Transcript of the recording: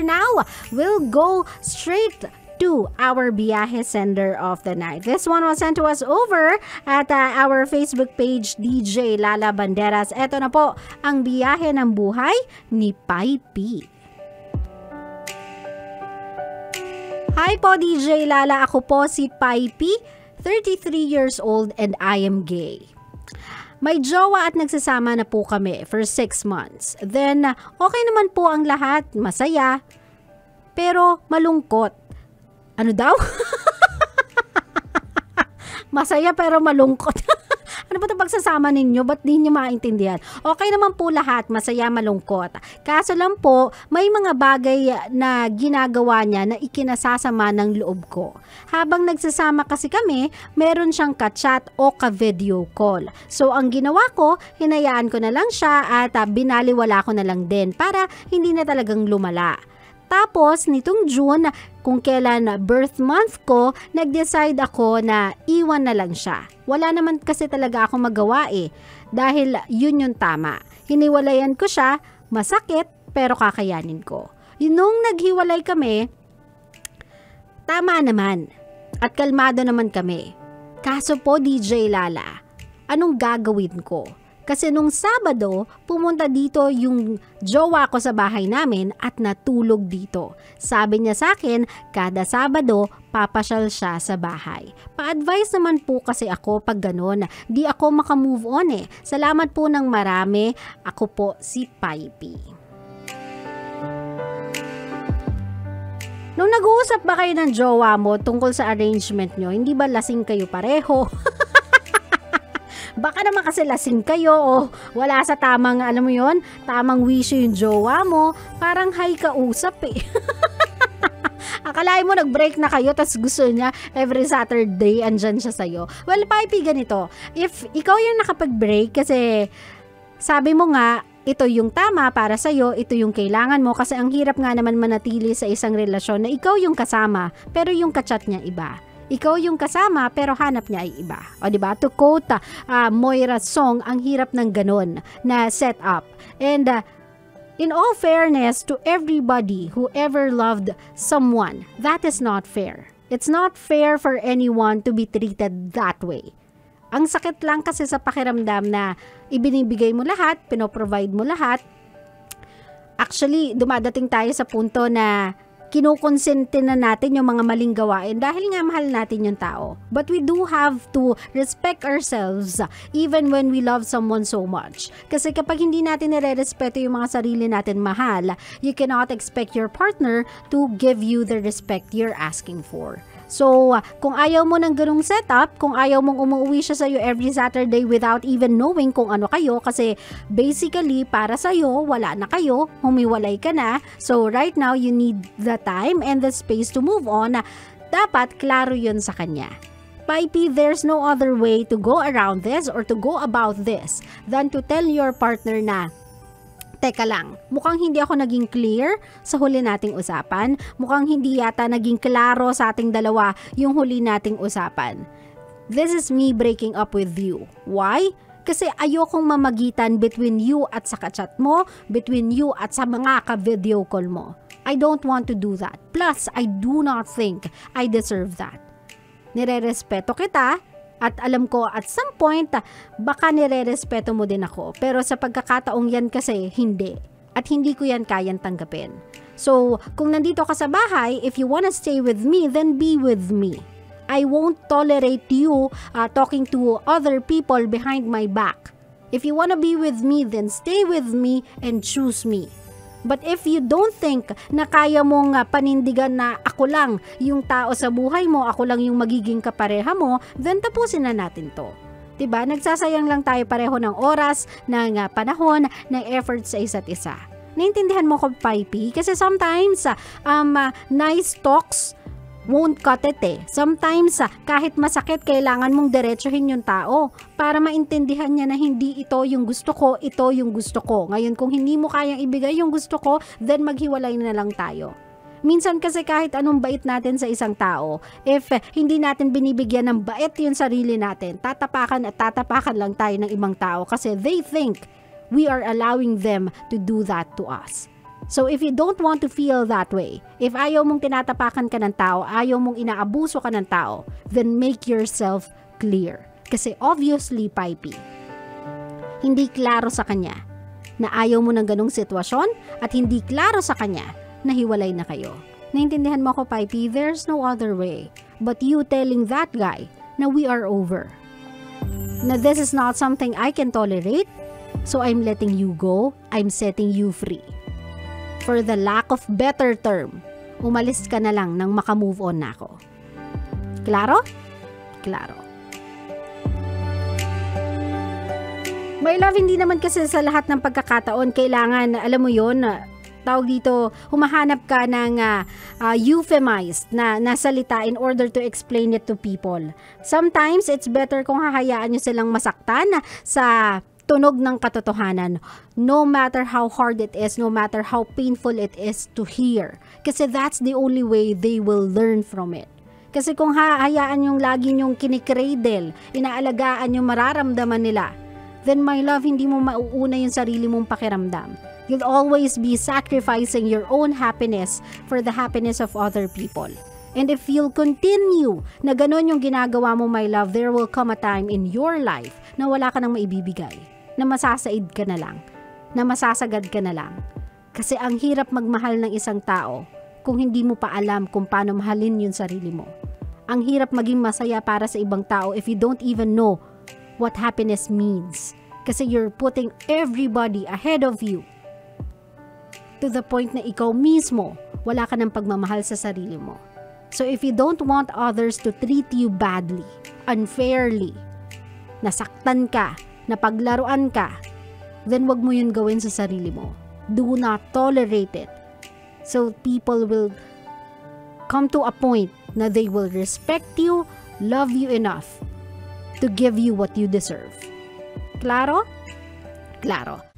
for now, we'll go straight to our biyahe sender of the night. This one was sent to us over at our Facebook page, DJ Lala Banderas. Ito na po ang biyahe ng buhay ni Pai P. Hi po DJ Lala, ako po si Pai P, 33 years old and I am gay. May jowa at nagsasama na po kami for 6 months. Then, okay naman po ang lahat, masaya, pero malungkot. Ano daw? Masaya pero malungkot. Ano ba ito pagsasama ninyo? Ba't di nyo maintindihan? Okay naman po lahat, masaya, malungkot. Kaso lang po, may mga bagay na ginagawa niya na ikinasasama ng loob ko. Habang nagsasama kasi kami, meron siyang ka-chat o ka-video call. So, ang ginawa ko, hinayaan ko na lang siya at binaliwala ko na lang din para hindi na talagang lumala. Tapos, nitong June, kung kailan birth month ko, nag-decide ako na iwan na lang siya. Wala naman kasi talaga ako magawa dahil yun yung tama. Hiniwalayan ko siya, masakit, pero kakayanin ko. Nung naghiwalay kami, tama naman at kalmado naman kami. Kaso po DJ Lala, anong gagawin ko? Kasi nung Sabado, pumunta dito yung jowa ko sa bahay namin at natulog dito. Sabi niya sa akin, kada Sabado, papasyal siya sa bahay. Pa-advise naman po kasi ako pag ganun. Di ako makamove on Salamat po ng marami. Ako po si Pai P. Nung nag-uusap ba kayo ng jowa mo tungkol sa arrangement nyo, hindi ba lasing kayo pareho? Baka naman kasi lasing kayo o wala sa tamang, alam mo yon, tamang wisyo yung jowa mo. Parang high kausap Akalain mo nag-break na kayo tapos gusto niya every Saturday andyan siya sa'yo. Well, Pai P, ganito. If ikaw yung nakapag-break kasi sabi mo nga, ito yung tama para sa'yo, ito yung kailangan mo kasi ang hirap nga naman manatili sa isang relasyon na ikaw yung kasama pero yung kachat niya iba. Ikaw yung kasama pero hanap niya ay iba. O diba? To quote Moira's song, ang hirap ng ganun na setup. And in all fairness to everybody who ever loved someone, that is not fair. It's not fair for anyone to be treated that way. Ang sakit lang kasi sa pakiramdam na ibinibigay mo lahat, pinoprovide mo lahat. Actually, dumadating tayo sa punto na kinukonsente na natin yung mga maling gawain dahil nga mahal natin yung tao. But we do have to respect ourselves even when we love someone so much. Kasi kapag hindi natin nire-respeto yung mga sarili natin mahal, you cannot expect your partner to give you the respect you're asking for. So, kung ayaw mo ng ganung setup, kung ayaw mong umuwi siya sa'yo every Saturday without even knowing kung ano kayo, kasi basically, para sa'yo, wala na kayo, humiwalay ka na, so right now, you need the time and the space to move on, dapat klaro yun sa kanya. Pai P, there's no other way to go around this or to go about this than to tell your partner na, teka lang, mukhang hindi ako naging clear sa huli nating usapan. Mukhang hindi yata naging klaro sa ating dalawa yung huli nating usapan. This is me breaking up with you. Why? Kasi ayokong mamagitan between you at sa kachat mo, between you at sa mga ka-video call mo. I don't want to do that. Plus, I do not think I deserve that. Nire-respeto kita, at alam ko at some point, baka nire-respeto mo din ako. Pero sa pagkakataong yan kasi, hindi. At hindi ko yan kayang tanggapin. So, kung nandito ka sa bahay, if you wanna stay with me, then be with me. I won't tolerate you talking to other people behind my back. If you wanna be with me, then stay with me and choose me. But if you don't think na kaya mong panindigan na ako lang yung tao sa buhay mo, ako lang yung magiging kapareha mo, then tapusin na natin to. Diba? Nagsasayang lang tayo pareho ng oras, ng panahon, ng effort sa isa't isa. Naintindihan mo ko, Pai P? Kasi sometimes, nice talks won't cut it Sometimes, kahit masakit, kailangan mong diretsuhin yung tao para maintindihan niya na hindi ito yung gusto ko, ito yung gusto ko. Ngayon, kung hindi mo kayang ibigay yung gusto ko, then maghiwalay na lang tayo. Minsan kasi kahit anong bait natin sa isang tao, if hindi natin binibigyan ng bait yung sarili natin, tatapakan at tatapakan lang tayo ng ibang tao kasi they think we are allowing them to do that to us. So if you don't want to feel that way, if ayaw mong tinatapakan ka ng tao, ayaw mong inaabuso ka ng tao, then make yourself clear. Kasi obviously, Pipey, hindi klaro sa kanya na ayaw mo ng ganong sitwasyon at hindi klaro sa kanya na hiwalay na kayo. Naintindihan mo ko, Pipey? There's no other way but you telling that guy na we are over. Na this is not something I can tolerate, so I'm letting you go, I'm setting you free. For the lack of better term, umalis ka na lang nang makamove on na ako. Klaro? Klaro. My love, hindi naman kasi sa lahat ng pagkakataon kailangan, alam mo yun, tawag dito, humahanap ka ng euphemized na salita in order to explain it to people. Sometimes, it's better kung hahayaan nyo silang masaktan sa tunog ng katotohanan, no matter how hard it is, no matter how painful it is to hear. Kasi that's the only way they will learn from it. Kasi kung hahayaan yung lagi nyong kinikradle, inaalagaan yung mararamdaman nila, then my love, hindi mo mauuna yung sarili mong pakiramdam. You'll always be sacrificing your own happiness for the happiness of other people. And if you'll continue na ganun yung ginagawa mo, my love, there will come a time in your life na wala ka nang maibibigay, na masasaid ka na lang, na masasagad ka na lang. Kasi ang hirap magmahal ng isang tao kung hindi mo pa alam kung paano mahalin yung sarili mo. Ang hirap maging masaya para sa ibang tao if you don't even know what happiness means. Kasi you're putting everybody ahead of you to the point na ikaw mismo wala ka ng pagmamahal sa sarili mo. So if you don't want others to treat you badly, unfairly, nasaktan ka, napaglaruan ka, then wag mo yun gawin sa sarili mo. Do not tolerate it. So people will come to a point na they will respect you, love you enough to give you what you deserve. Klaro? Klaro.